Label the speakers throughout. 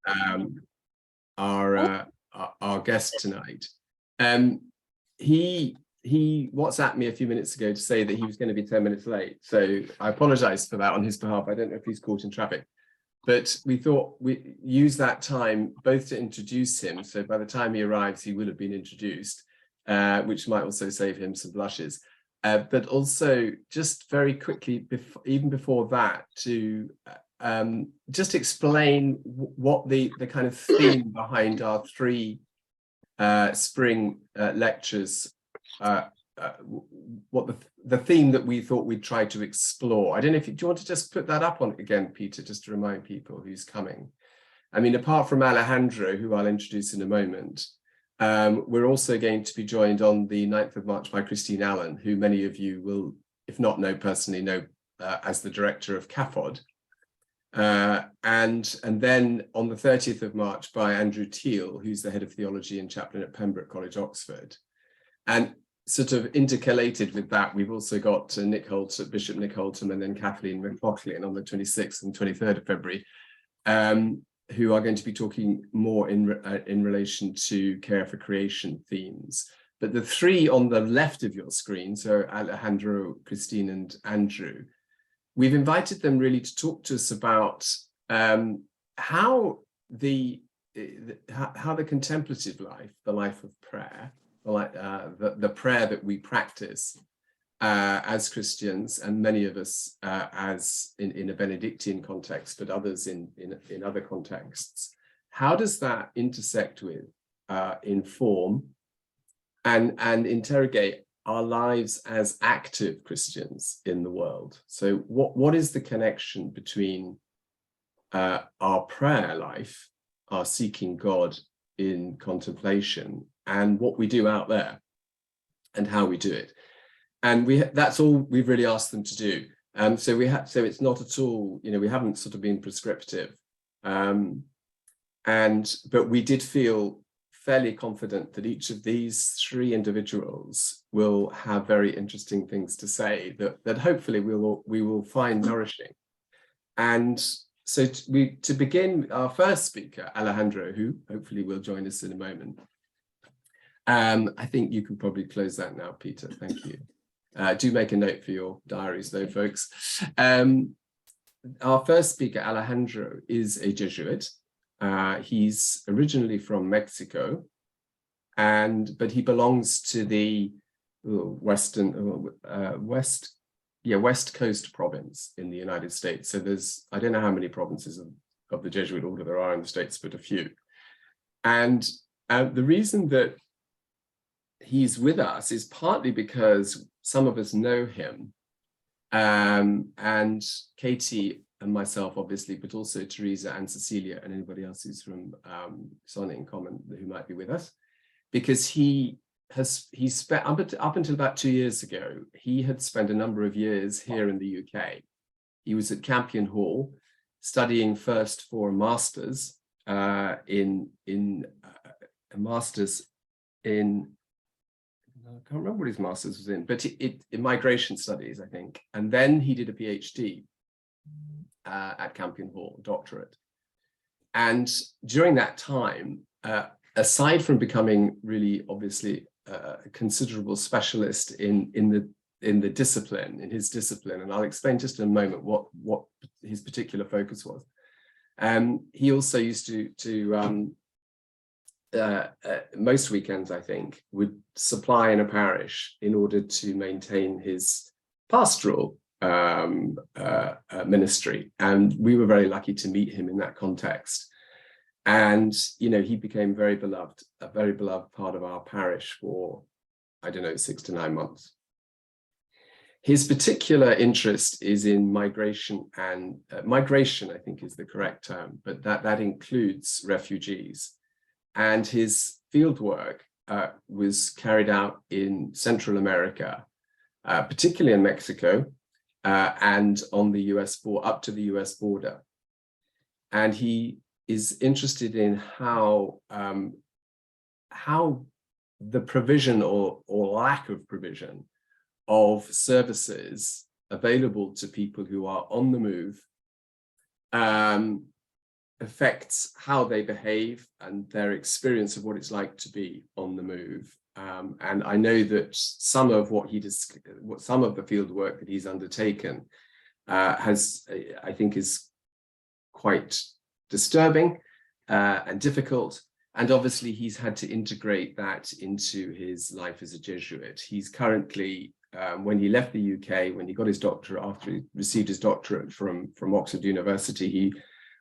Speaker 1: um, our guest tonight. He WhatsApped me a few minutes ago to say that he was going to be 10 minutes late. So I apologize for that on his behalf. I don't know if he's caught in traffic, but we thought we use that time both to introduce him. So by the time he arrives, he will have been introduced, which might also save him some blushes. But also just very quickly, even before that, to just explain what the kind of theme behind our 3 spring lectures, what the theme that we thought we'd try to explore. I don't know if do you want to just put that up on again, Peter, just to remind people who's coming. I mean, apart from Alejandro, who I'll introduce in a moment, we're also going to be joined on the 9th of March by Christine Allen, who many of you will, if not know personally, know as the director of CAFOD. And then on the 30th of March by Andrew Teal, who's the head of theology and chaplain at Pembroke College, Oxford. And sort of intercalated with that, we've also got Bishop Nick Holtam, and then Kathleen McLaughlin on the 26th and 23rd of February, who are going to be talking more in relation to care for creation themes. But the 3 on the left of your screen, so Alejandro, Christine, and Andrew, we've invited them really to talk to us about how the contemplative life, the life of prayer, the prayer that we practice as Christians, and many of us as in a Benedictine context, but others in other contexts, how does that intersect with, inform, and interrogate our lives as active Christians in the world? So what is the connection between our prayer life, our seeking God in contemplation, and what we do out there and how we do it? And that's all we've really asked them to do. So it's not at all, we haven't sort of been prescriptive. But we did feel fairly confident that each of these 3 individuals will have very interesting things to say that hopefully we will find nourishing. And so to begin, our first speaker, Alejandro, who hopefully will join us in a moment. I think you can probably close that now, Peter. Thank you. Do make a note for your diaries though, folks. Our first speaker, Alejandro, is a Jesuit. He's originally from Mexico, but he belongs to the West Coast province in the United States. So I don't know how many provinces of the Jesuit order there are in the States, but a few. And the reason that he's with us is partly because some of us know him, and Katie and myself, obviously, but also Teresa and Cecilia and anybody else who's from Sonnet in Common who might be with us, because he spent up until about 2 years ago, he had spent a number of years here in the UK. He was at Campion Hall studying first for a master's in I can't remember what his master's was in, but in migration studies, I think. And then he did a PhD at Campion Hall, doctorate. And during that time, aside from becoming really obviously a considerable specialist in his discipline, and I'll explain just in a moment what his particular focus was. He also used to most weekends, I think, would supply in a parish in order to maintain his pastoral ministry. And we were very lucky to meet him in that context. And, he became a very beloved part of our parish for, I don't know, 6 to 9 months. His particular interest is in migration, and migration, I think, is the correct term, but that includes refugees. And his fieldwork was carried out in Central America, particularly in Mexico, and on the up to the US border. And he is interested in how the provision or lack of provision of services available to people who are on the move affects how they behave and their experience of what it's like to be on the move. And I know that some of some of the field work that he's undertaken I think is quite disturbing and difficult. And obviously he's had to integrate that into his life as a Jesuit. He's currently, when he left the UK, when he got his doctorate, after he received his doctorate from Oxford University, he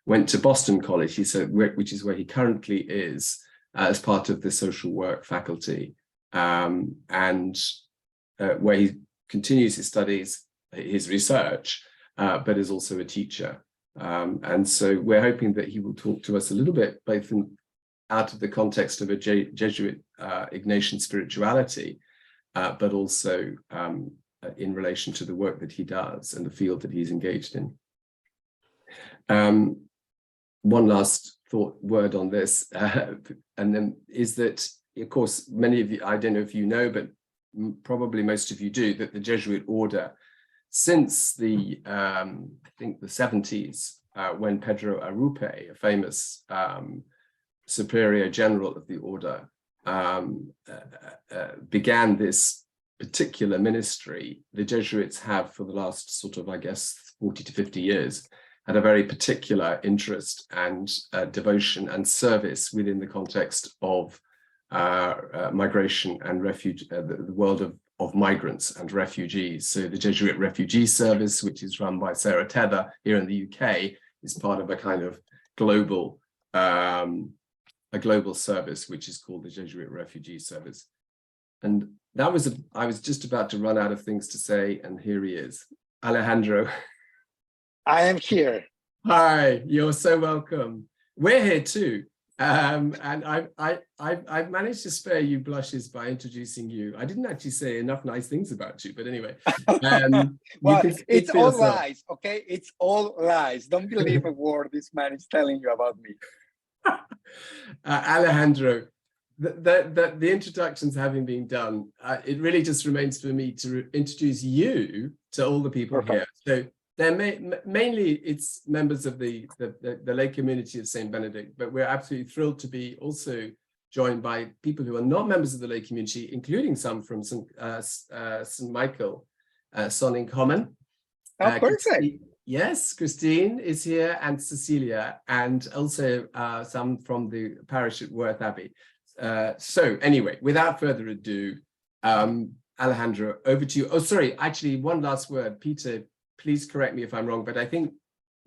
Speaker 1: went to Boston College, which is where he currently is as part of the social work faculty, and where he continues his studies, his research, but is also a teacher. And so we're hoping that he will talk to us a little bit, both out of the context of a Jesuit Ignatian spirituality, but also in relation to the work that he does and the field that he's engaged in. One last word on this, and then is that, of course, many of you, I don't know if you know, but probably most of you do, that the Jesuit order, since the, I think the 70s, when Pedro Arrupe, a famous superior general of the order, began this particular ministry, the Jesuits have, for the last sort of, I guess, 40 to 50 years, had a very particular interest and devotion and service within the context of migration and refuge, the world of migrants and refugees. So the Jesuit Refugee Service, which is run by Sarah Tether here in the UK, is part of a kind of global service, which is called the Jesuit Refugee Service. And that was, I was just about to run out of things to say, and here he is. Alejandro.
Speaker 2: I am here.
Speaker 1: Hi, you're so welcome. We're here too. And I've managed to spare you blushes by introducing you. I didn't actually say enough nice things about you, but anyway.
Speaker 2: Well, it's all lies, okay? It's all lies. Don't believe a word this man is telling you about me.
Speaker 1: Alejandro, the introductions having been done, it really just remains for me to introduce you to all the people here. So they're mainly it's members of the lay community of St. Benedict, but we're absolutely thrilled to be also joined by people who are not members of the lay community, including some from St. Michael, Sonning Common.
Speaker 2: Perfect.
Speaker 1: Yes, Christine is here, and Cecilia, and also some from the parish at Worth Abbey. So anyway, without further ado, Alejandro, over to you. Oh, sorry, actually, one last word. Peter, please correct me if I'm wrong, but I think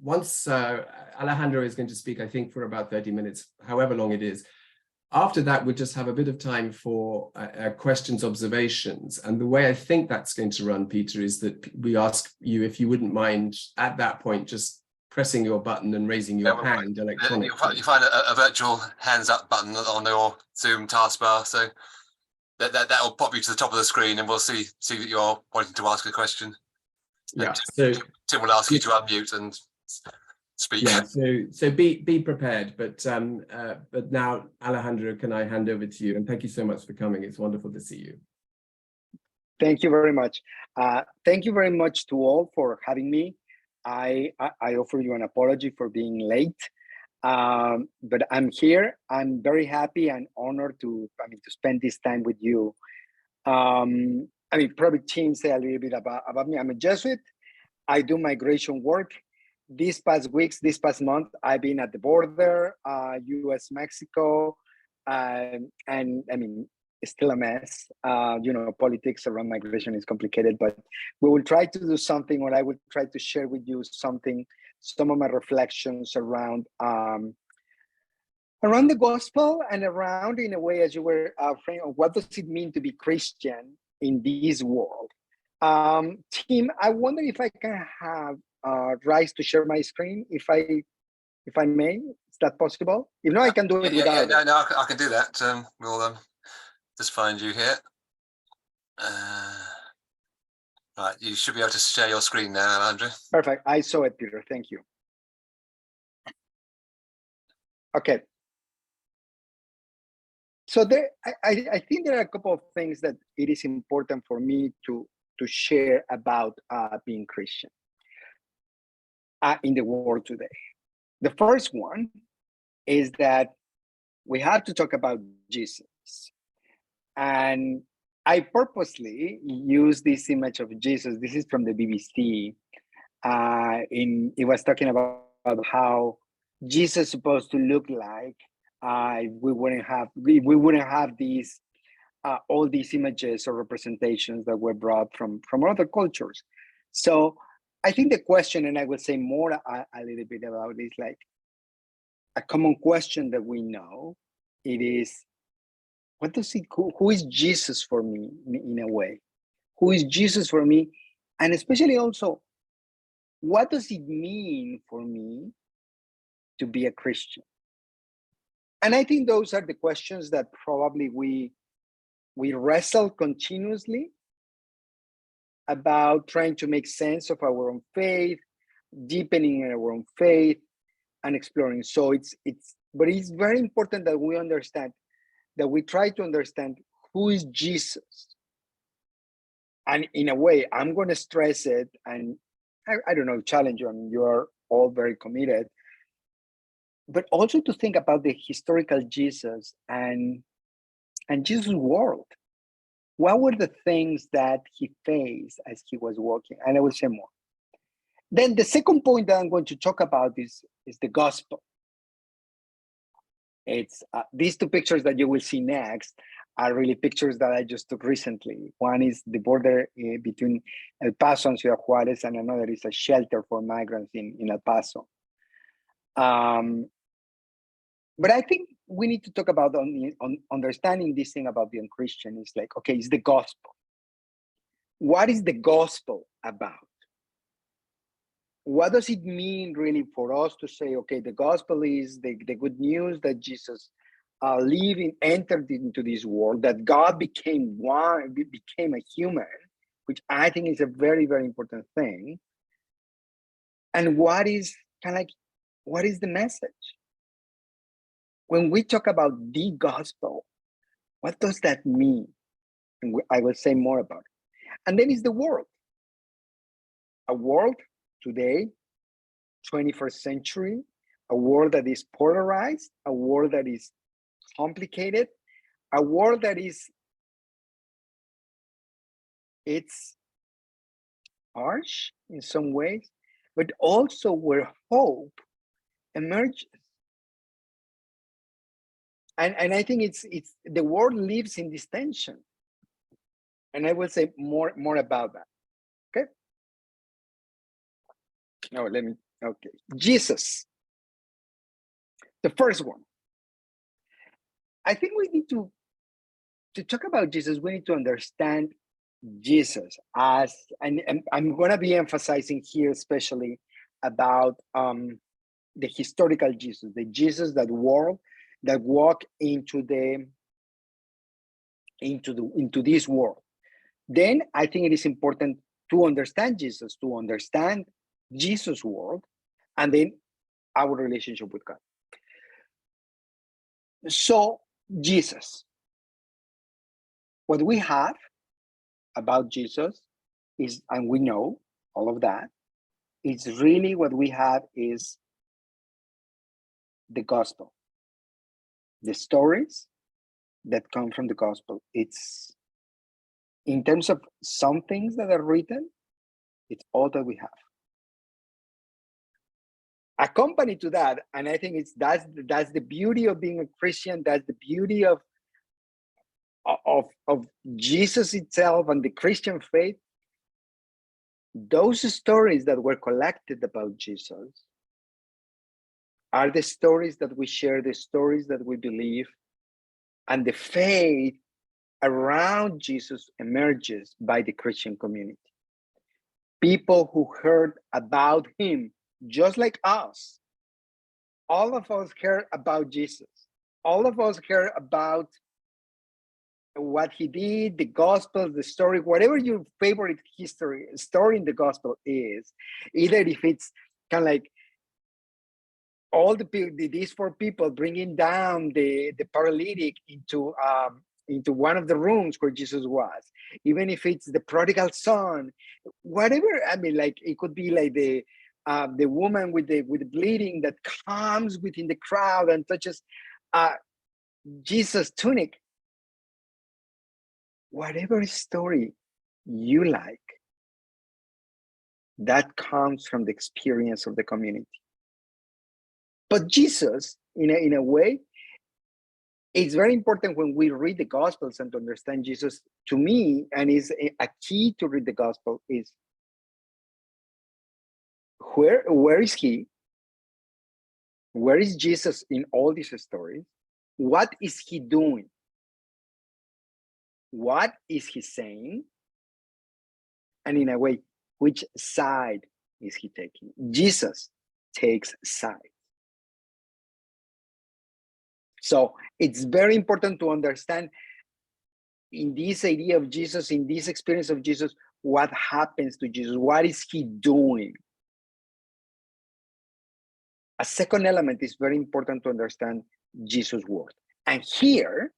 Speaker 1: once Alejandro is going to speak, I think for about 30 minutes, however long it is. After that, we'll just have a bit of time for questions, observations. And the way I think that's going to run, Peter, is that we ask you if you wouldn't mind at that point just pressing your button and raising your hand electronically.
Speaker 3: You find a virtual hands up button on your Zoom taskbar, so that will pop you to the top of the screen, and we'll see that you're wanting to ask a question.
Speaker 1: Yeah.
Speaker 3: Tim will ask you to unmute and speak.
Speaker 1: Yeah. So be prepared. But now, Alejandro, can I hand over to you? And thank you so much for coming. It's wonderful to see you.
Speaker 2: Thank you very much. Thank you very much to all for having me. I offer you an apology for being late, but I'm here. I'm very happy and honored to spend this time with you. Probably Tim say a little bit about me. I'm a Jesuit. I do migration work. These past month, I've been at the border, U.S. Mexico, and it's still a mess. Politics around migration is complicated, but we will try to do something, or I will try to share with you some of my reflections around the gospel, and around, in a way, as you were framing, what does it mean to be Christian in this world? Tim, I wonder if I can have Rice to share my screen, if I may. Is that possible? If not, I can do it without.
Speaker 3: No, I can do that. We'll just find you here. Right, you should be able to share your screen now, Andrew.
Speaker 2: Perfect. I saw it, Peter. Thank you. Okay. So I think there are a couple of things that it is important for me to share about being Christian in the world today. The first one is that we have to talk about Jesus. And I purposely use this image of Jesus. This is from the BBC. It was talking about how Jesus is supposed to look like if we wouldn't have these all these images or representations that were brought from other cultures. So I think the question, and I will say more a little bit about this, like a common question that we know, it is, what does he, who is Jesus for me in a way? Who is Jesus for me? And especially also, what does it mean for me to be a Christian? And I think those are the questions that probably we wrestle continuously about, trying to make sense of our own faith, deepening in our own faith, and exploring. So but it's very important that we understand, that we try to understand who is Jesus. And in a way, I'm going to stress it, and I don't know, challenge you. I mean, you are all very committed, but also to think about the historical Jesus and Jesus' world. What were the things that he faced as he was walking? And I will say more. Then the second point that I'm going to talk about is the gospel. It's these two pictures that you will see next are really pictures that I just took recently. One is the border between El Paso and Ciudad Juarez, and another is a shelter for migrants in El Paso. But I think we need to talk about on understanding this thing about being Christian. Is like, okay, it's the gospel. What is the gospel about? What does it mean really for us to say, okay, the gospel is the good news that Jesus entered into this world, that God became a human, which I think is a very, very important thing. And what is the message? When we talk about the gospel, what does that mean? And I will say more about it. And then is the world. A world today, 21st century, a world that is polarized, a world that is complicated, a world that it's harsh in some ways, but also where hope emerges. And I think it's the world lives in this tension. And I will say more about that. Okay. No, okay. Jesus. The first one. I think we need to talk about Jesus, we need to understand Jesus as, and I'm going to be emphasizing here especially about the historical Jesus, the Jesus that walked into this world. Then I think it is important to understand Jesus, to understand Jesus' world, and then our relationship with God. So Jesus, what we have about Jesus is, and we know all of that, it's really what we have is the gospel, the stories that come from the gospel. It's, in terms of some things that are written, it's all that we have. Accompanied to that, and I think that's the beauty of being a Christian, that's the beauty of Jesus itself and the Christian faith. Those stories that were collected about Jesus are the stories that we share, the stories that we believe, and the faith around Jesus emerges by the Christian community. People who heard about him, just like us. All of us heard about Jesus. All of us heard about what he did, the gospel, the story, whatever your favorite story in the gospel is, either if it's kind of like all these four people bringing down the paralytic into one of the rooms where Jesus was, even if it's the prodigal son, whatever. I mean, like it could be like the the woman with the bleeding that comes within the crowd and touches Jesus' tunic. Whatever story you like, that comes from the experience of the community. But Jesus, in a way, it's very important when we read the Gospels and to understand Jesus. To me, and is a key to read the Gospel, is where is he? Where is Jesus in all these stories? What is he doing? What is he saying? And in a way, which side is he taking? Jesus takes sides. So it's very important to understand in this idea of Jesus, in this experience of Jesus, what happens to Jesus? What is he doing? A second element is very important to understand Jesus' word. And here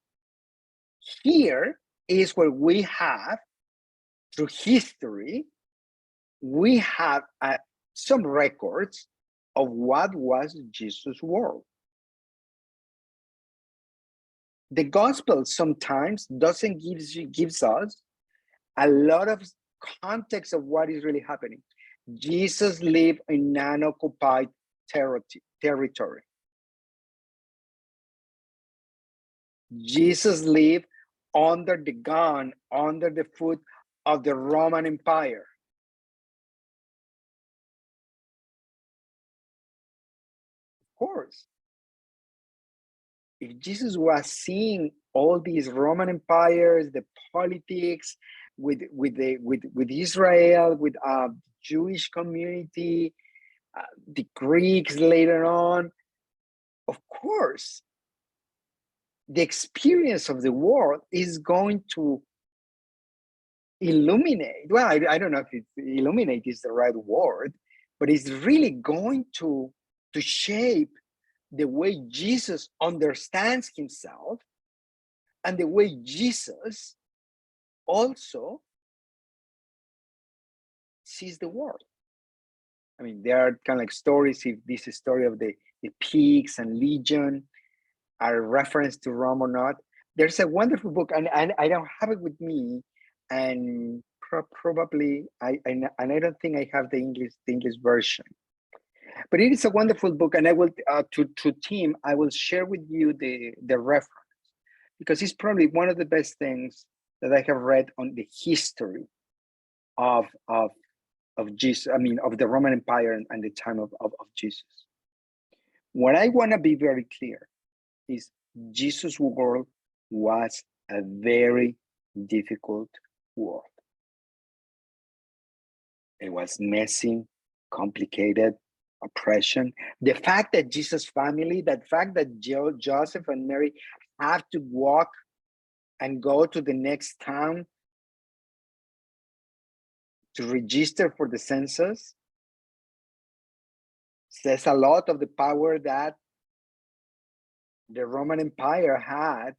Speaker 2: is where we have, through history, we have some records of what was Jesus' word. The gospel sometimes doesn't gives us a lot of context of what is really happening. Jesus lived in unoccupied territory. Jesus lived under the gun, under the foot of the Roman Empire. Of course, if Jesus was seeing all these Roman empires, the politics with Israel, with Jewish community, the Greeks later on, of course, the experience of the world is going to illuminate. Well, I don't know if illuminate is the right word, but it's really going to shape the way Jesus understands himself and the way Jesus also sees the world. I mean, there are kind of like stories, if this is story of the pigs and legion are reference to Rome or not. There's a wonderful book, and I don't have it with me, and probably I don't think I have the English version. But it is a wonderful book, and I will to Tim, I will share with you the reference, because it's probably one of the best things that I have read on the history of Jesus. I mean, of the Roman Empire and the time of Jesus. What I want to be very clear is Jesus' world was a very difficult world. It was messy, complicated, oppression. The fact that Jesus' family, that fact that Joseph and Mary have to walk and go to the next town to register for the census says a lot of the power that the Roman Empire had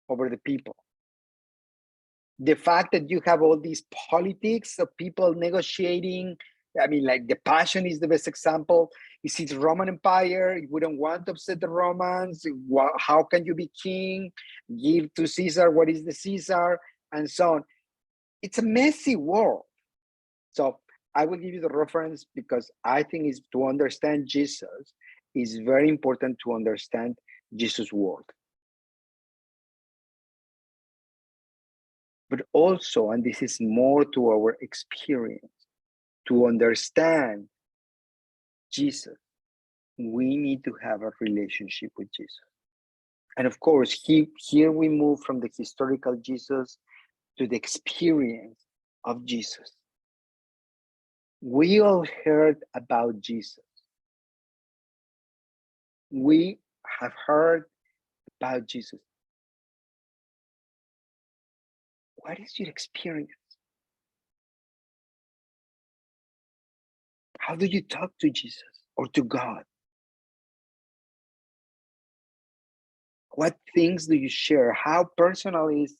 Speaker 2: over the people. The fact that you have all these politics of people negotiating, I mean, like the Passion is the best example. You see the Roman Empire, we don't want to upset the Romans. How can you be king? Give to Caesar what is the Caesar, and so on. It's a messy world. So I will give you the reference because I think is to understand Jesus is very important to understand Jesus' word. But also, and this is more to our experience, to understand Jesus, we need to have a relationship with Jesus. And of course, here we move from the historical Jesus to the experience of Jesus. We all heard about Jesus. We have heard about Jesus. What is your experience? How do you talk to Jesus or to God? What things do you share? How personal is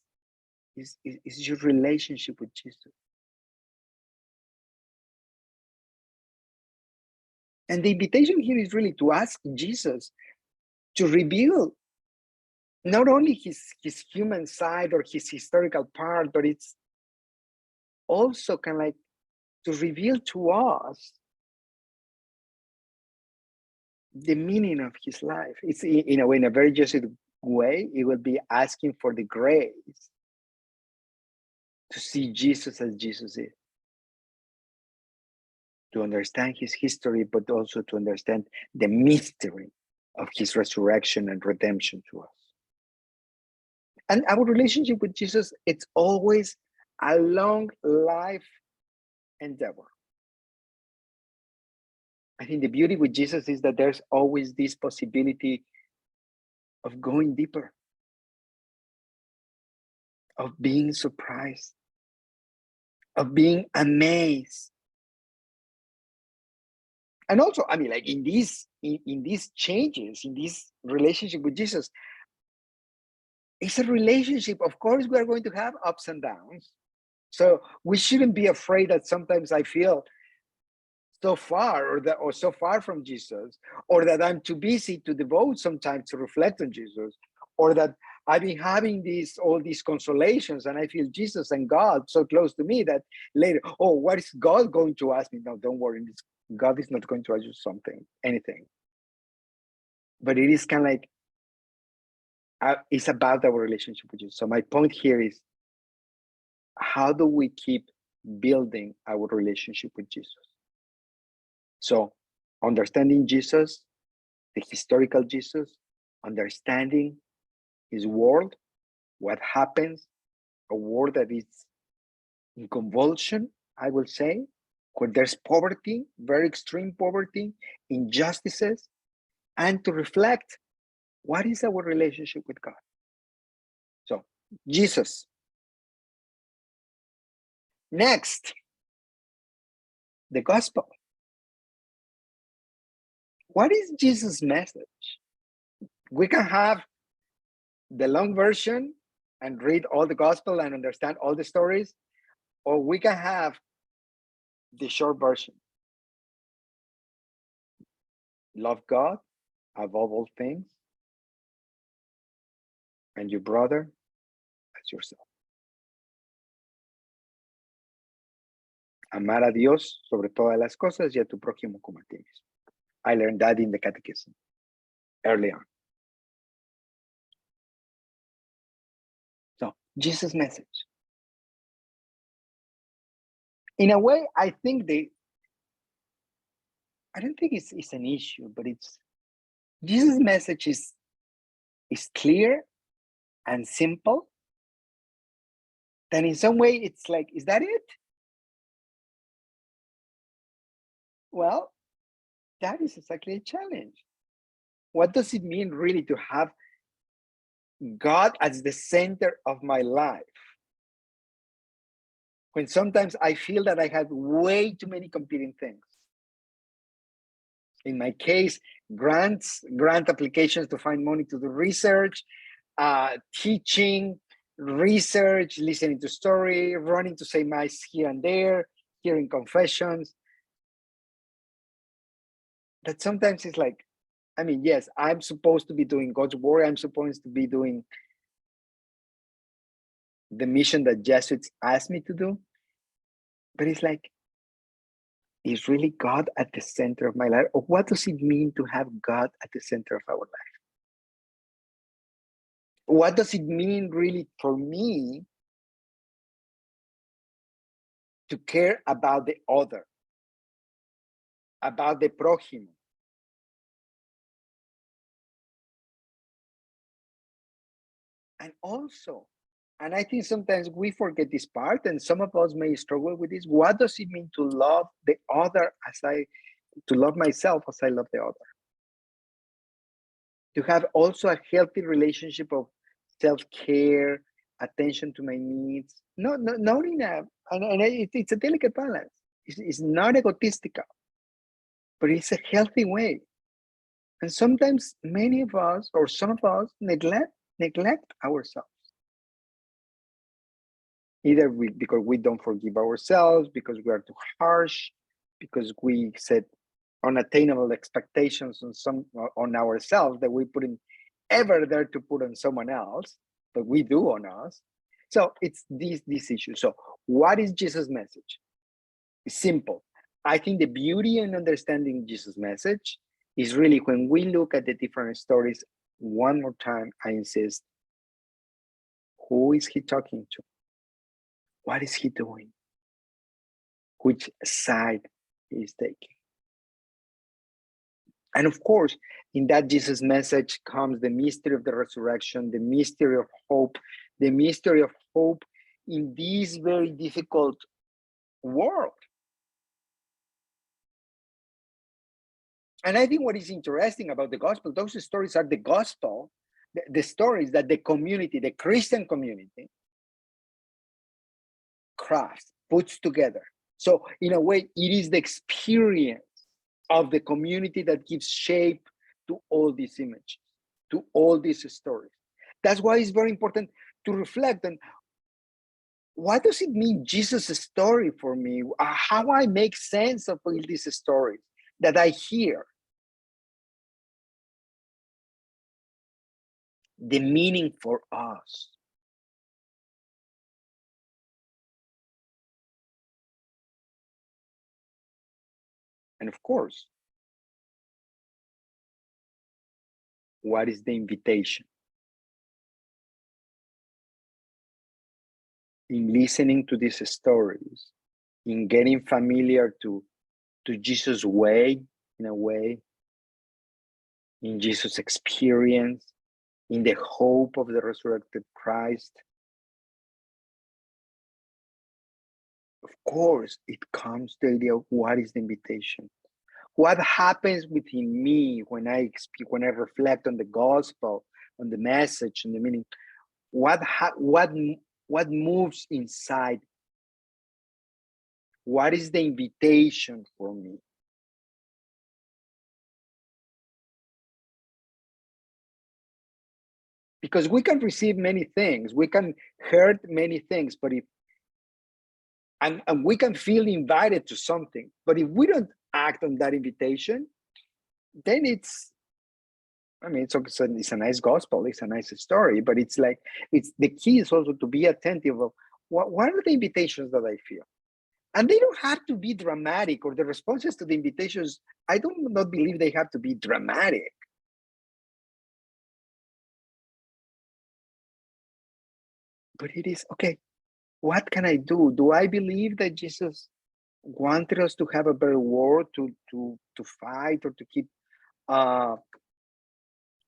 Speaker 2: your relationship with Jesus? And the invitation here is really to ask Jesus to reveal not only his human side or his historical part, but it's also kind of like to reveal to us the meaning of his life. It's in a way, in a very Jesuit way, it will be asking for the grace to see Jesus as Jesus is, to understand his history, but also to understand the mystery of his resurrection and redemption to us. And our relationship with Jesus, it's always a long life endeavor. I think the beauty with Jesus is that there's always this possibility of going deeper, of being surprised, of being amazed. And also, I mean, like in these changes, in this relationship with Jesus, it's a relationship. Of course, we are going to have ups and downs. So we shouldn't be afraid that sometimes I feel so far or so far from Jesus, or that I'm too busy to devote some time to reflect on Jesus, or that I've been having all these consolations and I feel Jesus and God so close to me that later, oh, what is God going to ask me? No, don't worry, God is not going to ask you anything. But it is kind of like, it's about our relationship with Jesus. So my point here is, how do we keep building our relationship with Jesus? So understanding Jesus, the historical Jesus, understanding his world, what happens, a world that is in convulsion, I will say, where there's poverty, very extreme poverty, injustices, and to reflect, what is our relationship with God? So, Jesus. Next, the gospel. What is Jesus' message? We can have the long version and read all the gospel and understand all the stories, or we can have the short version. Love God above all things, and your brother as yourself. Amar a Dios sobre todas las cosas y a tu prójimo como a ti mismo. I learned that in the catechism early on. So, Jesus' message. In a way, I don't think it's an issue, but Jesus' message is clear and simple. Then in some way, it's like, is that it? Well, that is exactly a challenge. What does it mean really to have God as the center of my life? When sometimes I feel that I have way too many competing things. In my case, grant applications to find money to do research, teaching, research, listening to story, running to say mass here and there, hearing confessions. That sometimes it's like, I mean, yes, I'm supposed to be doing God's work. I'm supposed to be doing the mission that Jesuits asked me to do. But it's like, is really God at the center of my life? Or what does it mean to have God at the center of our life? What does it mean really for me to care about the other, about the prójimo? And also, and I think sometimes we forget this part, and some of us may struggle with this. What does it mean to love the other to love myself as I love the other? To have also a healthy relationship of self-care, attention to my needs. Not in a, and it's a delicate balance. It's not egotistical, but it's a healthy way. And sometimes many of us, or some of us, neglect ourselves. Either because we don't forgive ourselves, because we are too harsh, because we said unattainable expectations on ourselves that we putting ever there to put on someone else, but we do on us. So it's this issue. So what is Jesus' message? It's simple. I think the beauty in understanding Jesus' message is really when we look at the different stories. One more time, I insist, who is he talking to? What is he doing? Which side he is taking? And of course, in that Jesus message comes the mystery of the resurrection, the mystery of hope, the mystery of hope in this very difficult world. And I think what is interesting about the gospel, those stories are the gospel, the stories that the community, the Christian community, crafts, puts together. So in a way, it is the experience of the community that gives shape to all these images, to all these stories. That's why it's very important to reflect on what does it mean, Jesus' story for me? How I make sense of all these stories that I hear. The meaning for us. And of course, what is the invitation? In listening to these stories, in getting familiar to Jesus' way, in a way, in Jesus' experience, in the hope of the resurrected Christ. Of course, it comes to the idea of what is the invitation? What happens within me when I speak, when I reflect on the gospel, on the message, and the meaning? What moves inside? What is the invitation for me? Because we can receive many things, we can hear many things, but if and we can feel invited to something, but if we don't act on that invitation, then it's a nice gospel, it's a nice story, but it's like, it's the key is also to be attentive of what are the invitations that I feel. And they don't have to be dramatic, or the responses to the invitations, I do not believe they have to be dramatic. But it is, okay, what can I do? Do I believe that Jesus wanted us to have a better world, to fight, or to keep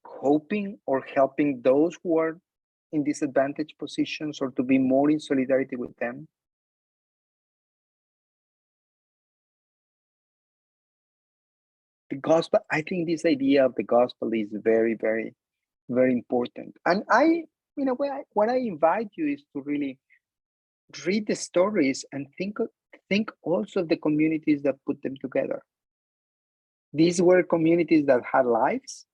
Speaker 2: hoping or helping those who are in disadvantaged positions, or to be more in solidarity with them? The gospel, I think this idea of the gospel is very, very, very important. And in a way, what I invite you is to really read the stories and think also of the communities that put them together. These were communities that had lives.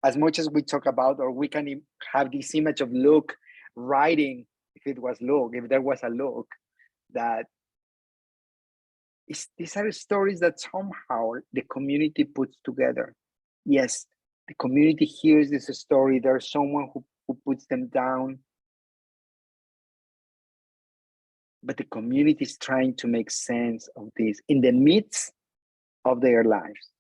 Speaker 2: As much as we talk about, or we can have this image of Luke writing, if there was a Luke, that these are stories that somehow the community puts together. Yes, the community hears this story, there's someone who puts them down, but the community is trying to make sense of this in the midst of their lives.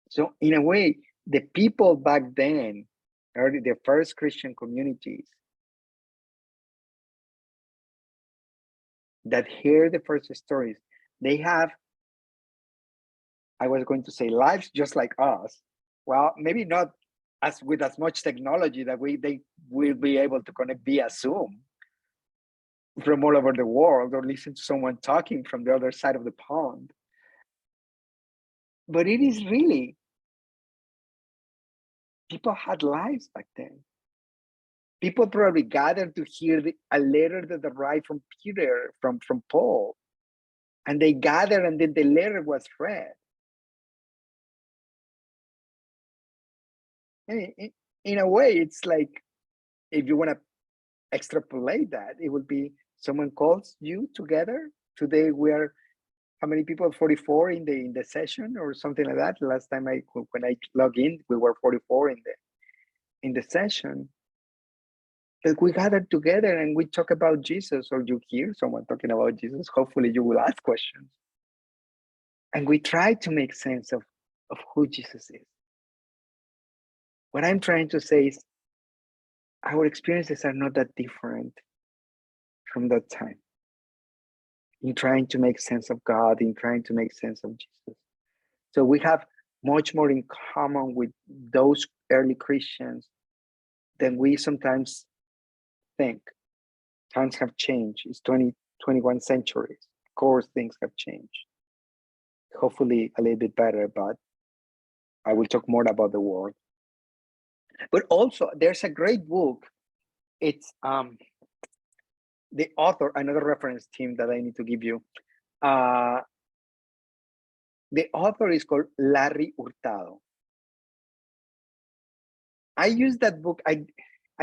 Speaker 2: So in a way, the people back then, early, the first Christian communities that hear the first stories, they have, I was going to say, lives just like us. Well, maybe not with as much technology that they will be able to connect via Zoom from all over the world, or listen to someone talking from the other side of the pond. But it is really, people had lives back then. People probably gathered to hear a letter that arrived from Peter, from Paul. And they gathered, and then the letter was read. In a way, it's like, if you want to extrapolate that, it would be someone calls you together today we are, how many people? 44 in the session or something like that. Last time when I logged in, we were 44 in the session. But we gathered together and we talk about Jesus, or you hear someone talking about Jesus. Hopefully you will ask questions. And we try to make sense of who Jesus is. What I'm trying to say is our experiences are not that different from that time. In trying to make sense of God, in trying to make sense of Jesus. So we have much more in common with those early Christians than we sometimes think. Times have changed. It's 21 centuries. Of course, things have changed. Hopefully a little bit better, but I will talk more about the world. But also, there's a great book. It's the author, another reference team that I need to give you. The author is called Larry Hurtado. I used that book. I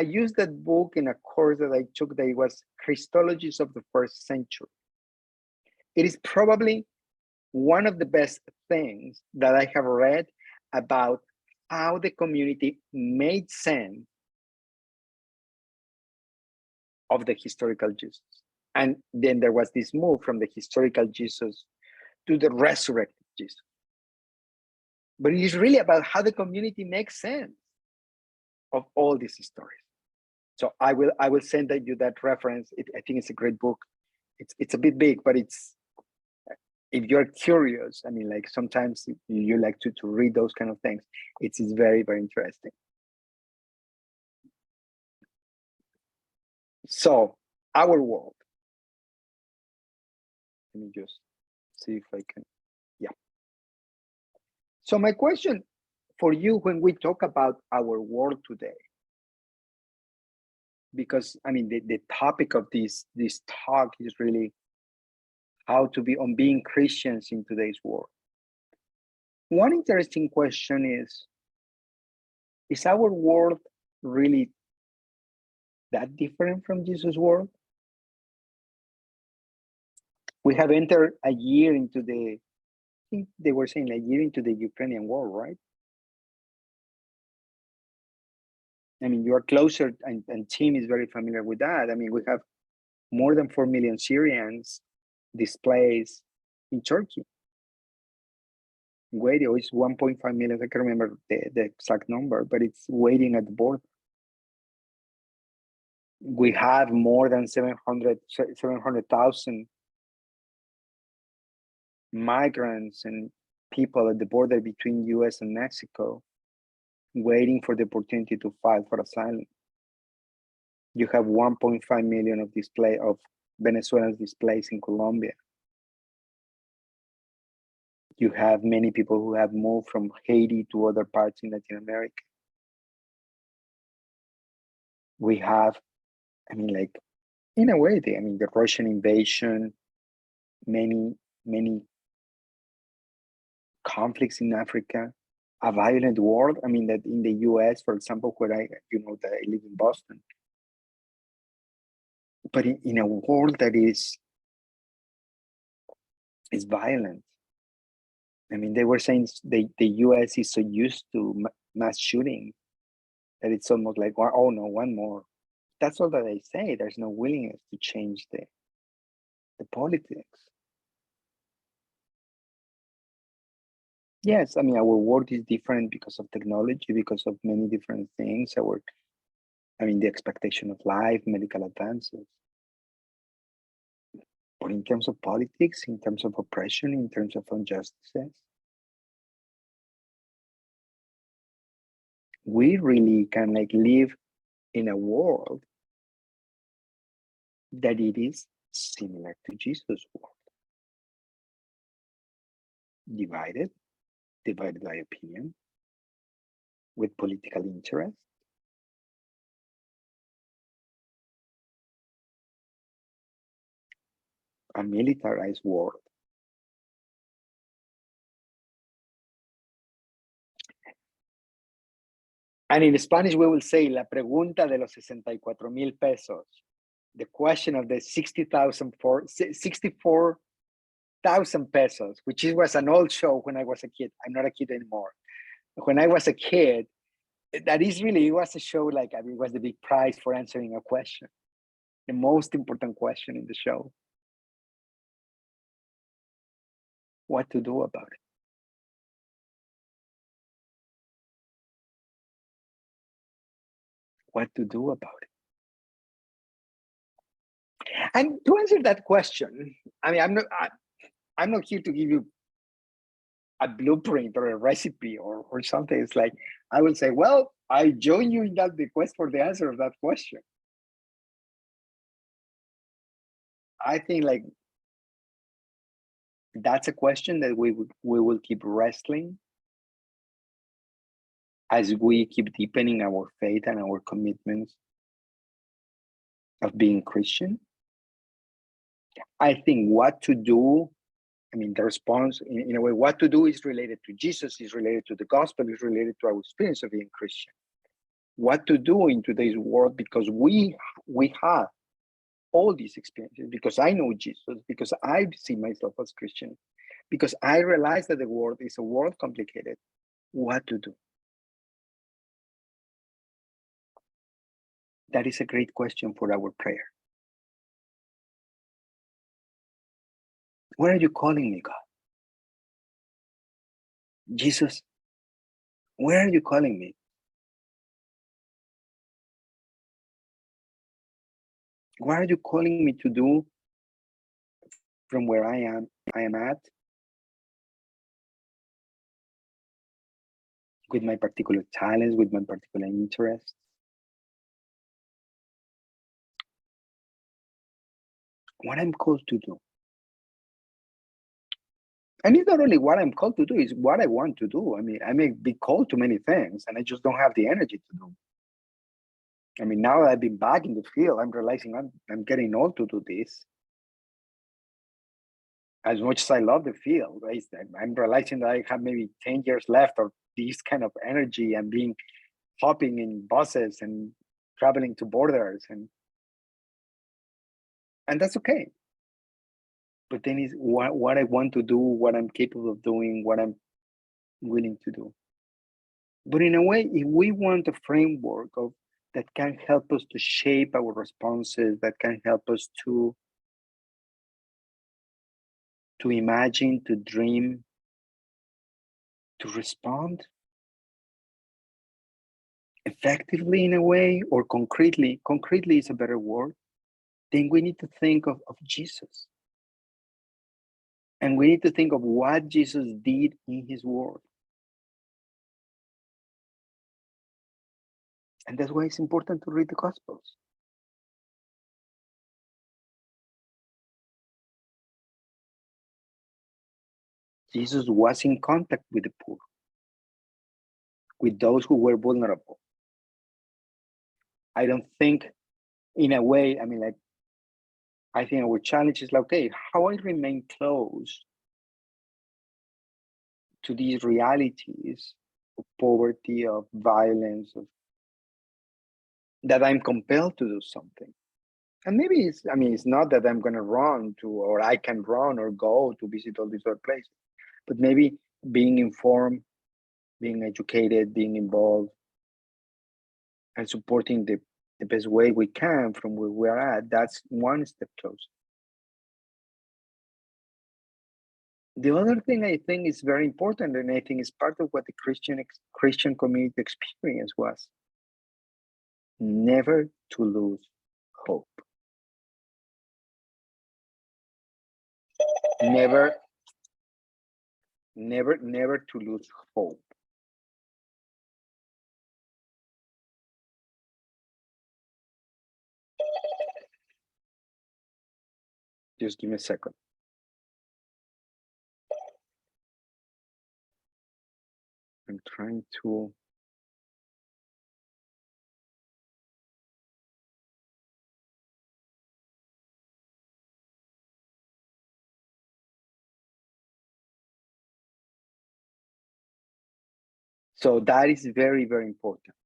Speaker 2: used that book in a course that I took that it was Christologies of the First Century. It is probably one of the best things that I have read about how the community made sense of the historical Jesus. And then there was this move from the historical Jesus to the resurrected Jesus. But it is really about how the community makes sense of all these stories. So I will send you that reference. I think it's a great book. It's a bit big, but it's, if you're curious, I mean, like sometimes you like to read those kind of things. It's very, very interesting. So our world. Let me just see if I can, yeah. So my question for you when we talk about our world today, because I mean, the topic of this talk is really how to be on being Christians in today's world. One interesting question is our world really that different from Jesus' world? We have entered a year into I think they were saying a year into the Ukrainian war, right? I mean, you are closer, and Tim is very familiar with that. I mean, we have more than 4 million Syrians displaced in Turkey. Waiting, it's 1.5 million. I can't remember the exact number, but it's waiting at the border. We have more than 700,000 migrants and people at the border between US and Mexico waiting for the opportunity to file for asylum. You have 1.5 million of Venezuelans displaced in Colombia. You have many people who have moved from Haiti to other parts in Latin America. We have, I mean, like, in a way, the Russian invasion, many conflicts in Africa, a violent world. I mean, that in the US, for example, where I live in Boston, but in a world that is violent. I mean, they were saying the US is so used to mass shooting that it's almost like, oh no, one more. That's all that they say. There's no willingness to change the politics. Yes, I mean, our world is different because of technology, because of many different things. The expectation of life, medical advances. But in terms of politics, in terms of oppression, in terms of injustices, we really can live in a world that it is similar to Jesus' world. Divided by opinion, with political interest. A militarized world. And in Spanish, we will say, la pregunta de los 64,000 pesos. The question of the 64 1,000 pesos, which was an old show when I was a kid. I'm not a kid anymore. When I was a kid, that is really, it was a show like, I mean, it was the big prize for answering a question, the most important question in the show. What to do about it? What to do about it? And to answer that question, I mean, I'm not here to give you a blueprint or a recipe or something. It's like, I will say, well, I join you in that the quest for the answer of that question. I think like that's a question that we will keep wrestling as we keep deepening our faith and our commitments of being Christian. I think what to do, I mean, the response in a way, what to do is related to Jesus, is related to the gospel, is related to our experience of being Christian. What to do in today's world, because we have all these experiences, because I know Jesus, because I see myself as Christian, because I realize that the world is a world complicated. What to do? That is a great question for our prayer. Where are you calling me, God? Jesus, where are you calling me? What are you calling me to do from where I am at, with my particular talents, with my particular interests? What I'm called to do. And it's not only what I'm called to do, it's what I want to do. I mean, I may be called to many things and I just don't have the energy to do. I mean, now that I've been back in the field, I'm realizing I'm getting old to do this. As much as I love the field, right? I'm realizing that I have maybe 10 years left of this kind of energy and being hopping in buses and traveling to borders, and that's okay. But then is what I want to do, what I'm capable of doing, what I'm willing to do. But in a way, if we want a framework of that can help us to shape our responses, that can help us to imagine, to dream, to respond effectively in a way, or concretely is a better word, then we need to think of Jesus. And we need to think of what Jesus did in his world. And that's why it's important to read the Gospels. Jesus was in contact with the poor, with those who were vulnerable. I don't think, in a way, I mean, like, I think our challenge is like, okay, how I remain close to these realities of poverty, of violence, of that I'm compelled to do something. And maybe it's not that I'm going to run to, or I can run or go to visit all these other places, but maybe being informed, being educated, being involved, and supporting the best way we can from where we're at, that's one step closer. The other thing I think is very important, and I think is part of what the Christian community experience was, never to lose hope. Never to lose hope. Just give me a second. I'm trying to. So that is very, very important.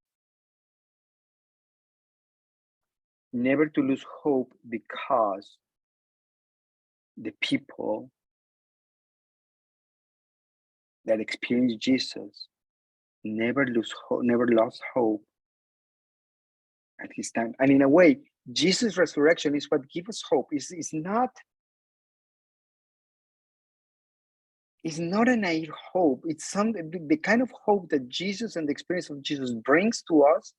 Speaker 2: Never to lose hope, because the people that experienced Jesus never lost hope at his time. And in a way, Jesus' resurrection is what gives us hope. It's not a naive hope. It's the kind of hope that Jesus and the experience of Jesus brings to us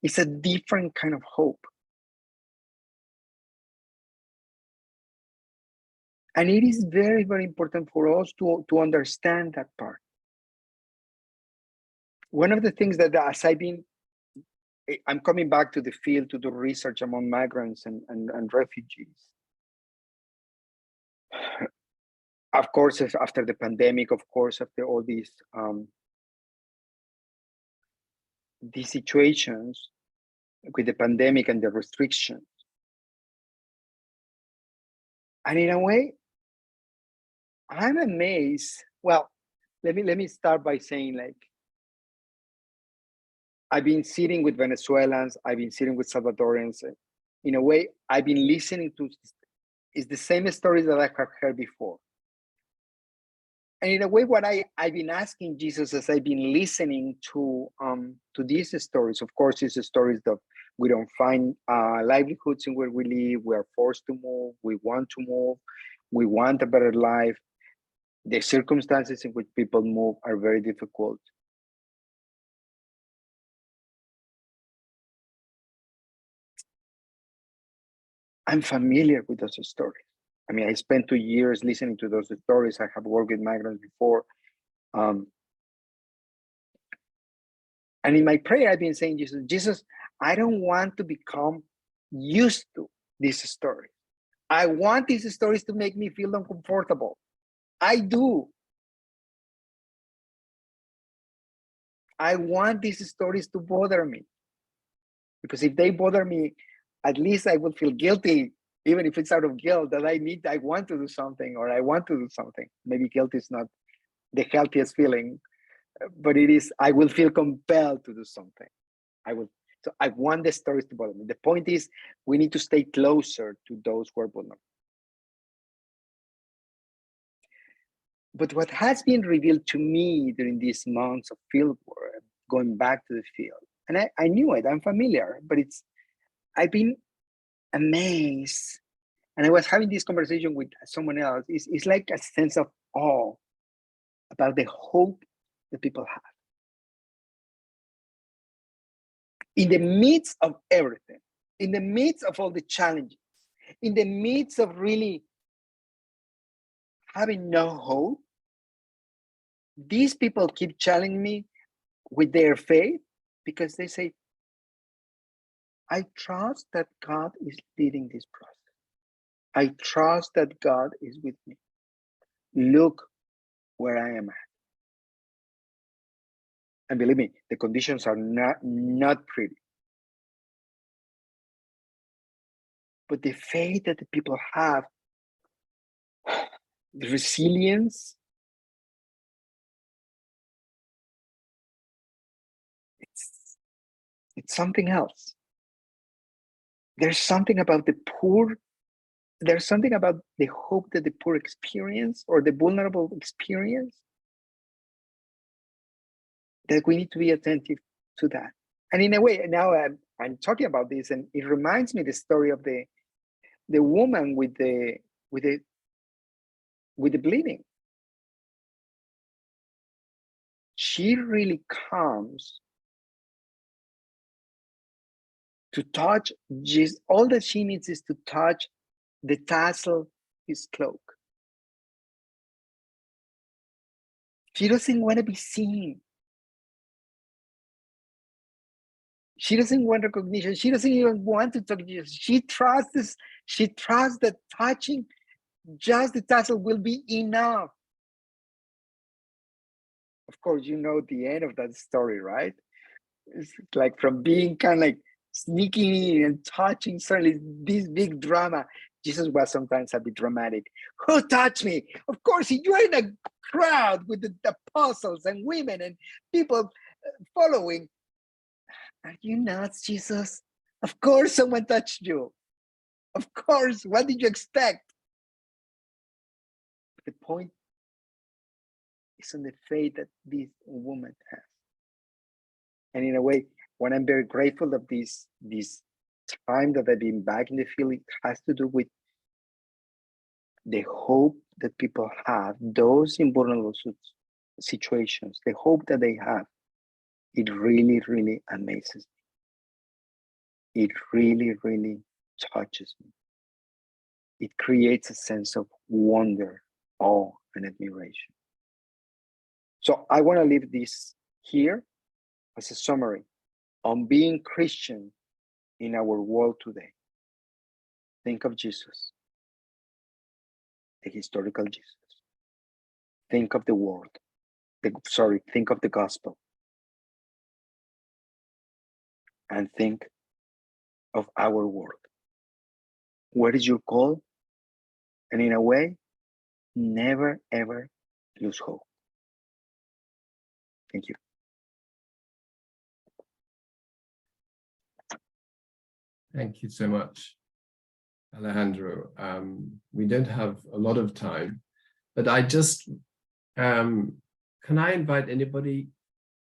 Speaker 2: is a different kind of hope. And it is very, very important for us to understand that part. One of the things that as I'm coming back to the field to do research among migrants and refugees. Of course, after the pandemic, of course, after all these situations with the pandemic and the restrictions. And in a way, I'm amazed. Well, let me start by saying, like, I've been sitting with Venezuelans, I've been sitting with Salvadorians. In a way, I've been listening to, it's the same stories that I have heard before. And in a way, what I've been asking Jesus as I've been listening to these stories, of course, it's the stories that we don't find livelihoods in where we live, we are forced to move, we want to move, we want a better life. The circumstances in which people move are very difficult. I'm familiar with those stories. I mean, I spent 2 years listening to those stories. I have worked with migrants before. And in my prayer, I've been saying, Jesus, I don't want to become used to these stories. I want these stories to make me feel uncomfortable. I do. I want these stories to bother me. Because if they bother me, at least I will feel guilty, even if it's out of guilt, that I want to do something, or I want to do something. Maybe guilt is not the healthiest feeling, but it is, I will feel compelled to do something. So I want the stories to bother me. The point is, we need to stay closer to those who are vulnerable. But what has been revealed to me during these months of field work, going back to the field, and I knew it, I'm familiar, but I've been amazed. And I was having this conversation with someone else. It's like a sense of awe about the hope that people have. In the midst of everything, in the midst of all the challenges, in the midst of really having no hope, these people keep challenging me with their faith, because they say, I trust that God is leading this process. I trust that God is with me. Look where I am at. And believe me, the conditions are not pretty. But the faith that the people have, the resilience, it's something else. There's something about the poor, there's something about the hope that the poor experience, or the vulnerable experience, that we need to be attentive to that. And in a way, now I'm talking about this, and it reminds me the story of the woman with the bleeding. She really comes to touch Jesus. All that she needs is to touch the tassel of his cloak. She doesn't want to be seen. She doesn't want recognition. She doesn't even want to talk to Jesus. She trusts this. She trusts that touching just the tassel will be enough. Of course, you know the end of that story, right? It's like from being kind of like sneaking in and touching, suddenly this big drama. Jesus was sometimes a bit dramatic. Who touched me? Of course, you're in a crowd with the apostles and women and people following. Are you nuts, Jesus? Of course someone touched you. Of course, what did you expect? The point is on the faith that this woman has. And in a way, when I'm very grateful of this time that I've been back in the field, it has to do with the hope that people have, those in vulnerable situations, the hope that they have. It really, really amazes me. It really, really touches me. It creates a sense of wonder, awe, and admiration. So I want to leave this here as a summary on being Christian in our world today. Think of Jesus, the historical Jesus. Think of the world. Think of the gospel. And think of our world. What is your call? And in a way, never ever lose hope. Thank you.
Speaker 1: Thank you so much, Alejandro. We don't have a lot of time, but I just, can I invite anybody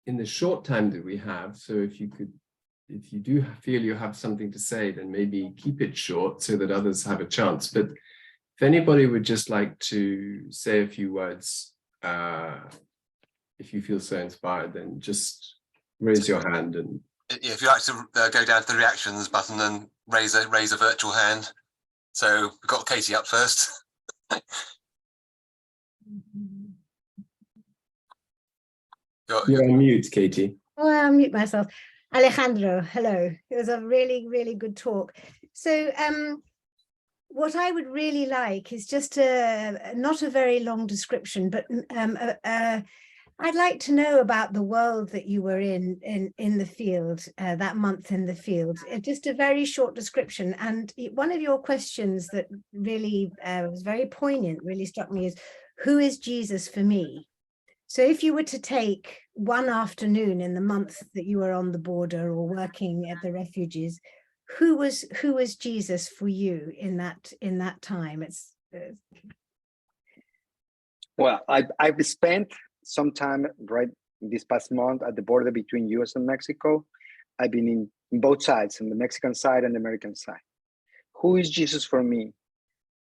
Speaker 1: in the short time that we have? So if you do feel you have something to say, then maybe keep it short so that others have a chance. But if anybody would just like to say a few words, if you feel so inspired, then just raise your hand. And
Speaker 3: if you like to go down to the reactions button and raise a virtual hand. So we've got Katie up first.
Speaker 1: You're on mute, Katie.
Speaker 4: Oh, I'll mute myself. Alejandro, hello. It was a really, really good talk. So what I would really like is just not a very long description, but I'd like to know about the world that you were in the field, that month in the field. Just a very short description. And one of your questions that really was very poignant, really struck me is, who is Jesus for me? So if you were to take one afternoon in the month that you were on the border or working at the refugees, who was Jesus for you in that time? It's
Speaker 2: well, I've spent some time right this past month at the border between US and Mexico. I've been in both sides, on the Mexican side and the American side. Who is Jesus for me?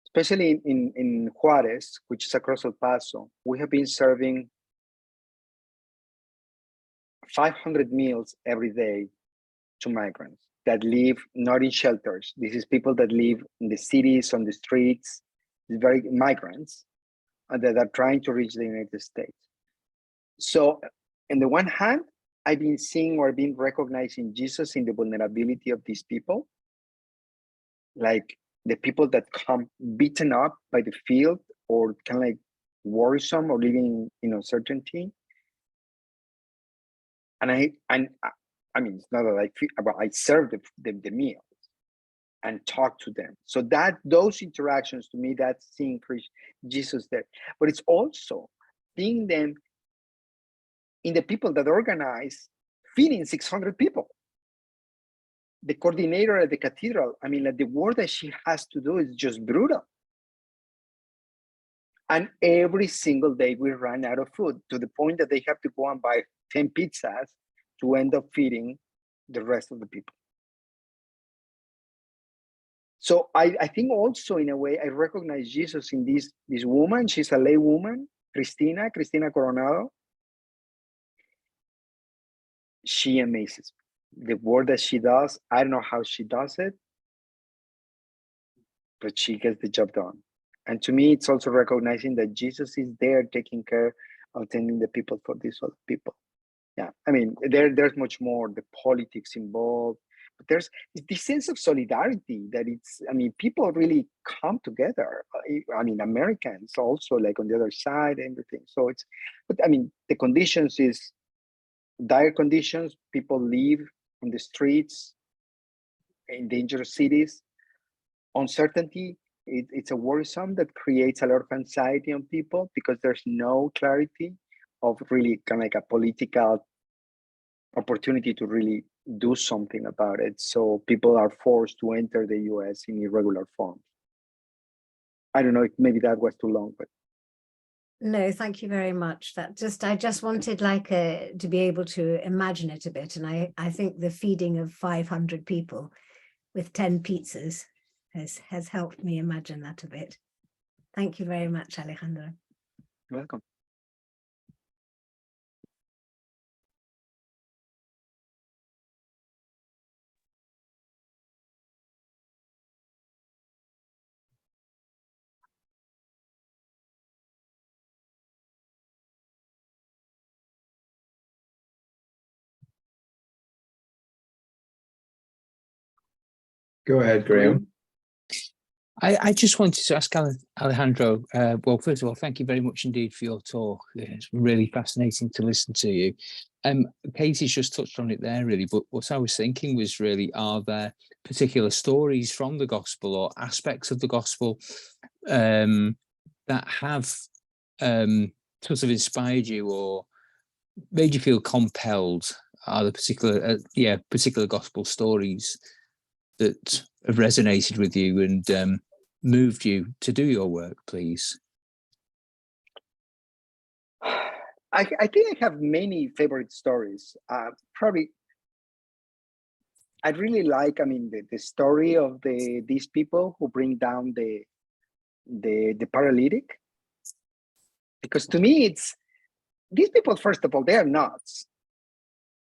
Speaker 2: Especially in Juarez, which is across El Paso, we have been serving 500 meals every day to migrants that live not in shelters. This is people that live in the cities, on the streets, very migrants that are trying to reach the United States. So on the one hand, I've been seeing or been recognizing Jesus in the vulnerability of these people, like the people that come beaten up by the field or kind of like worrisome or living in uncertainty. And I mean, it's not that I feel, but I serve the meals and talk to them. So those interactions, to me, that's seeing Jesus there. But it's also seeing them in the people that organize feeding 600 people. The coordinator at the cathedral, I mean, like the work that she has to do is just brutal. And every single day we run out of food, to the point that they have to go and buy 10 pizzas to end up feeding the rest of the people. So I think also, in a way, I recognize Jesus in this woman. She's a lay woman, Cristina Coronado. She amazes me. The work that she does, I don't know how she does it, but she gets the job done. And to me, it's also recognizing that Jesus is there taking care of tending the people for these other people. Yeah, I mean, there's much more, the politics involved, but there's this sense of solidarity that it's, I mean, people really come together. I mean, Americans also, like on the other side, everything. So it's, but I mean, the conditions is dire conditions. People live on the streets in dangerous cities. Uncertainty, it's a worrisome that creates a lot of anxiety on people because there's no clarity of really kind of like a political opportunity to really do something about it. So people are forced to enter the US in irregular forms. I don't know if maybe that was too long, but
Speaker 4: No, thank you very much. I just wanted like to be able to imagine it a bit. And I think the feeding of 500 people with 10 pizzas has helped me imagine that a bit. Thank you very much, Alejandro.
Speaker 2: You're welcome.
Speaker 1: Go ahead, Graham.
Speaker 5: I just wanted to ask Alejandro, well, first of all, thank you very much indeed for your talk. It's really fascinating to listen to you. Katie's just touched on it there, really, but what I was thinking was really, are there particular stories from the gospel or aspects of the gospel that have sort of inspired you or made you feel compelled? Are there particular gospel stories that have resonated with you and moved you to do your work, please?
Speaker 2: I think I have many favorite stories. Probably, I really like, the story of these people who bring down the paralytic. Because to me, these people, first of all, they are nuts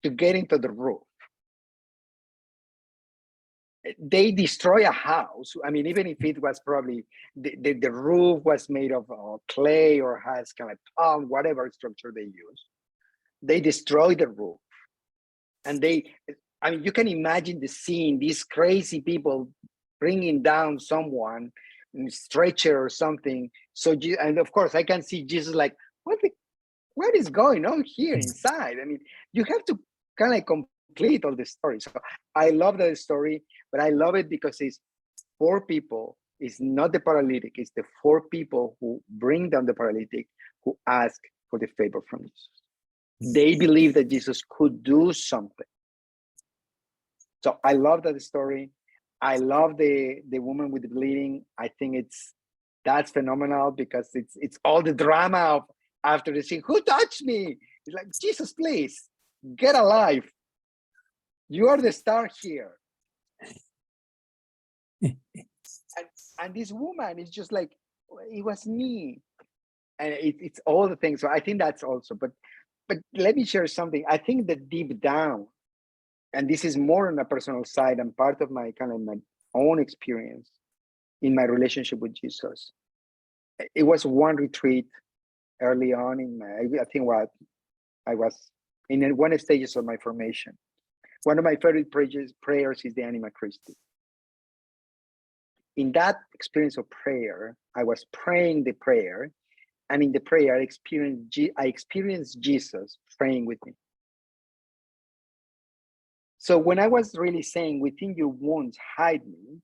Speaker 2: to get into the roof. They destroy a house. Even if it was probably the roof was made of clay or has kind of palm, whatever structure they use, they destroy the roof. And you can imagine the scene, these crazy people bringing down someone in a stretcher or something. And of course, I can see Jesus like, what is going on here inside? You have to kind of complete all the story. So I love that story, but I love it because it's 4 people. It's not the paralytic. It's the 4 people who bring down the paralytic, who ask for the favor from Jesus. They believe that Jesus could do something. So I love that story. I love the woman with the bleeding. I think that's phenomenal because it's all the drama of after the scene. Who touched me? It's like, Jesus, please get alive. You are the star here. and this woman is just like, it was me. And it's all the things. So I think that's also, but let me share something. I think that deep down, and this is more on a personal side and part of my own experience in my relationship with Jesus. It was one retreat early on I think I was in one of the stages of my formation. One of my favorite prayers is the Anima Christi. In that experience of prayer, I was praying the prayer, and in the prayer, I experienced Jesus praying with me. So when I was really saying, within your wounds, hide me,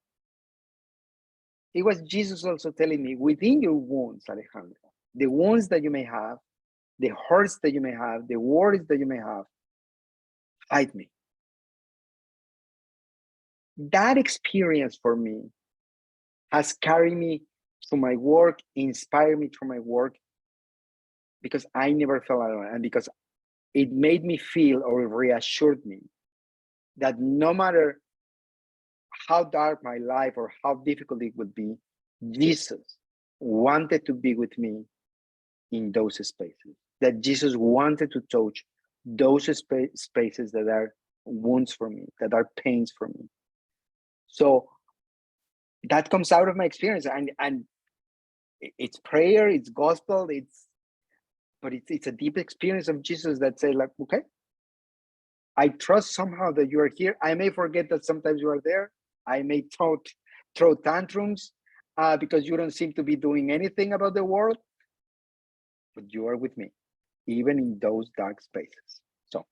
Speaker 2: it was Jesus also telling me, within your wounds, Alejandro, the wounds that you may have, the hurts that you may have, the worries that you may have, hide me. That experience for me has carried me through my work, inspired me through my work, because I never felt alone, and because it made me feel or reassured me that no matter how dark my life or how difficult it would be, Jesus wanted to be with me in those spaces, that Jesus wanted to touch those spaces that are wounds for me, that are pains for me. So that comes out of my experience, and it's prayer, it's gospel, but it's a deep experience of Jesus that say like, okay, I trust somehow that you are here. I may forget that sometimes you are there. I may throw tantrums because you don't seem to be doing anything about the world, but you are with me, even in those dark spaces. So,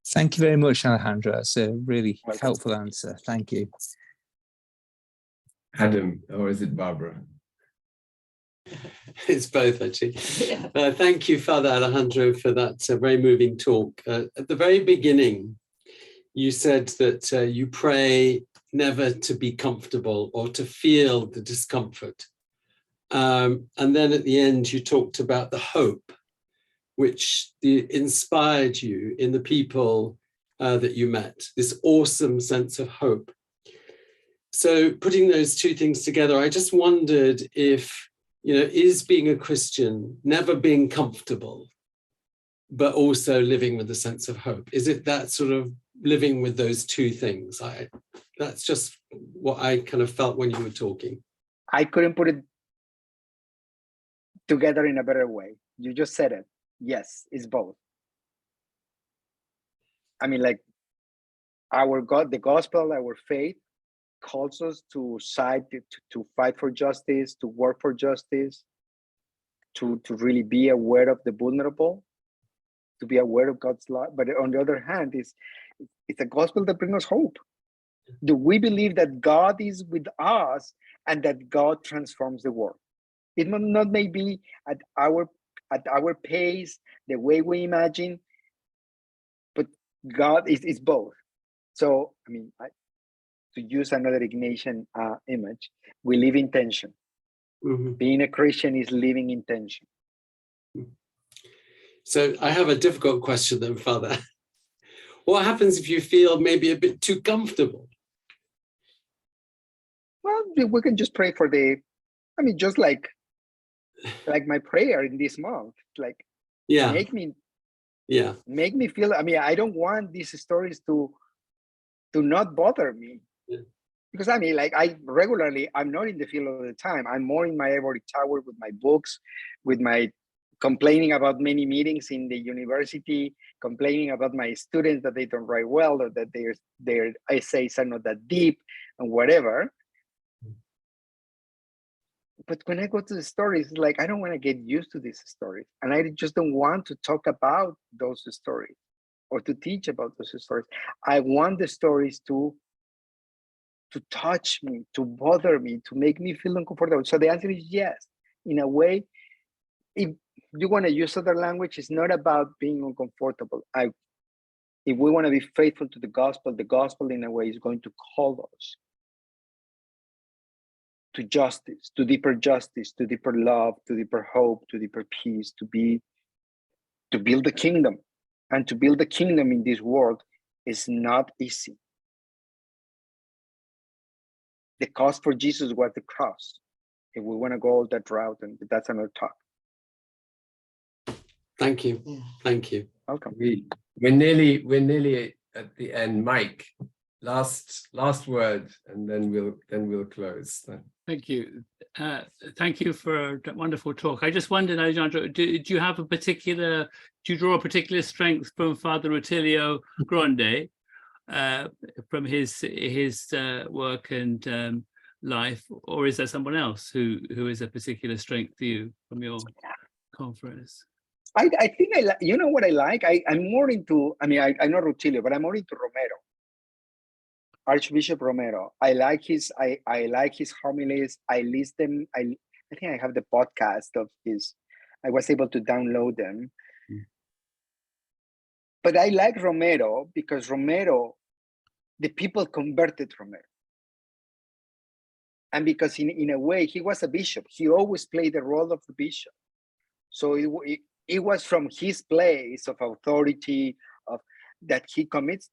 Speaker 5: thank you very much, Alejandro. That's a really
Speaker 2: welcome.
Speaker 5: helpful answer. Thank you.
Speaker 1: Adam, or is it Barbara?
Speaker 6: It's both, actually. Thank you, Father Alejandro, for that very moving talk. At the very beginning, you said that you pray never to be comfortable or to feel the discomfort. And then at the end, you talked about the hope, which inspired you in the people that you met, this awesome sense of hope. So putting those two things together, I just wondered if, is being a Christian never being comfortable, but also living with a sense of hope? Is it that sort of living with those two things? That's just what I kind of felt when you were talking.
Speaker 2: I couldn't put it together in a better way. You just said it. Yes, it's both. I mean, like our God, the gospel, our faith calls us to side, to fight for justice, to work for justice, to really be aware of the vulnerable, to be aware of God's love. But on the other hand, it's a gospel that brings us hope. Do we believe that God is with us and that God transforms the world? It may not maybe at our pace, the way we imagine, but God is both. So, I mean, to use another Ignatian image, we live in tension. Mm-hmm. Being a Christian is living in tension.
Speaker 6: So I have a difficult question then, Father. What happens if you feel maybe a bit too comfortable?
Speaker 2: Well, we can just pray for just like my prayer in this month, like, make me feel, I don't want these stories to not bother me. Yeah. Because I'm not in the field all the time. I'm more in my ivory tower with my books, with my complaining about many meetings in the university, complaining about my students that they don't write well, or that their essays are not that deep and whatever. But when I go to the stories, it's like, I don't want to get used to these stories. And I just don't want to talk about those stories or to teach about those stories. I want the stories to touch me, to bother me, to make me feel uncomfortable. So the answer is yes. In a way, if you want to use other language, it's not about being uncomfortable. If we want to be faithful to the gospel in a way is going to call us to justice, to deeper love, to deeper hope, to deeper peace, to build the kingdom. And to build the kingdom in this world is not easy. The cost for Jesus was the cross. If we want to go that route, and that's another talk.
Speaker 6: Thank you. Thank you.
Speaker 2: Welcome.
Speaker 1: We're nearly at the end. Mike, last word, and then we'll close.
Speaker 7: Thank you. Thank you for that wonderful talk. I just wondered, Alejandro, do you draw a particular strength from Father Rutilio Grande, from his work and life, or is there someone else who is a particular strength to you from your conference?
Speaker 2: I think you know what I like? I'm more into, I know Rutilio, but I'm more into Romero. Archbishop Romero. I like his homilies. I listen. I think I have the podcast of his. I was able to download them. But I like Romero because Romero, the people converted Romero. And because in a way, he was a bishop. He always played the role of the bishop. So it was from his place of authority that he commits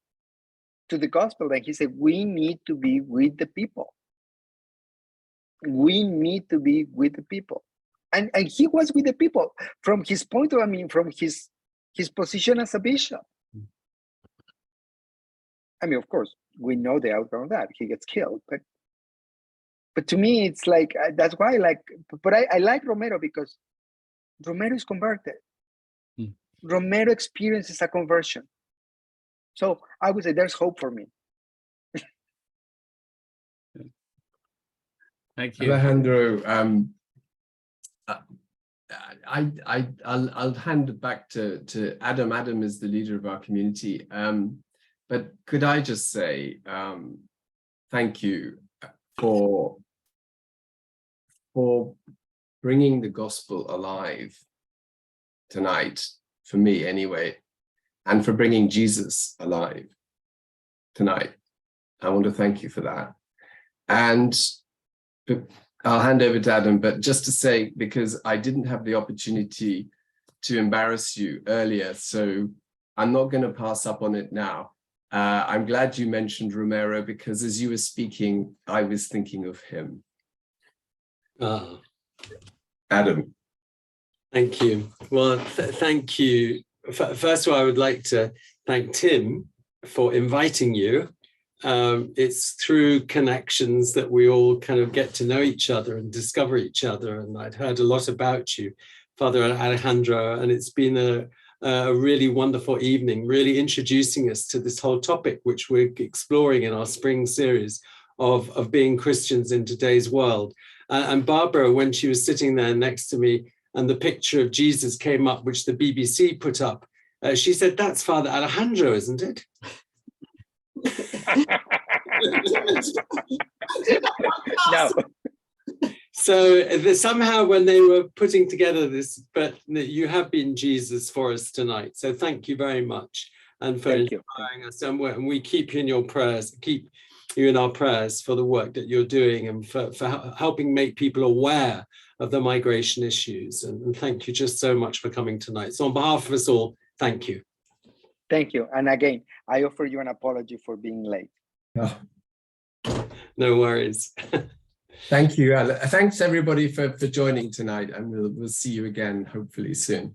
Speaker 2: to the gospel. And he said, we need to be with the people. We need to be with the people. And he was with the people from his point of view, from his position as a bishop. Of course, we know the outcome of that. He gets killed. But to me, it's like, that's why I like, but I like Romero because Romero is converted. Romero experiences a conversion. So I would say there's hope for me.
Speaker 7: Thank you,
Speaker 1: Alejandro. I'll hand it back to Adam. Adam is the leader of our community. But could I just say thank you for bringing the gospel alive tonight, for me anyway, and for bringing Jesus alive tonight. I want to thank you for that. And I'll hand over to Adam, but just to say, because I didn't have the opportunity to embarrass you earlier, so I'm not going to pass up on it now. I'm glad you mentioned Romero, because as you were speaking, I was thinking of him. Adam.
Speaker 6: Thank you. Well, thank you. First of all, I would like to thank Tim for inviting you. It's through connections that we all kind of get to know each other and discover each other. And I'd heard a lot about you, Father Alejandro, and it's been a really wonderful evening, really introducing us to this whole topic, which we're exploring in our spring series of being Christians in today's world. And Barbara, when she was sitting there next to me and the picture of Jesus came up, which the BBC put up, she said, "That's Father Alejandro, isn't it?"
Speaker 2: No.
Speaker 6: So somehow when they were putting together this, but you have been Jesus for us tonight. So thank you very much. And for inspiring us. And we keep you in your prayers, keep you in our prayers for the work that you're doing and for helping make people aware of the migration issues. And thank you just so much for coming tonight. So on behalf of us all, thank you.
Speaker 2: Thank you. And again, I offer you an apology for being late.
Speaker 1: Oh.
Speaker 6: No worries.
Speaker 1: Thank you. Thanks everybody for joining tonight, and we'll see you again hopefully soon.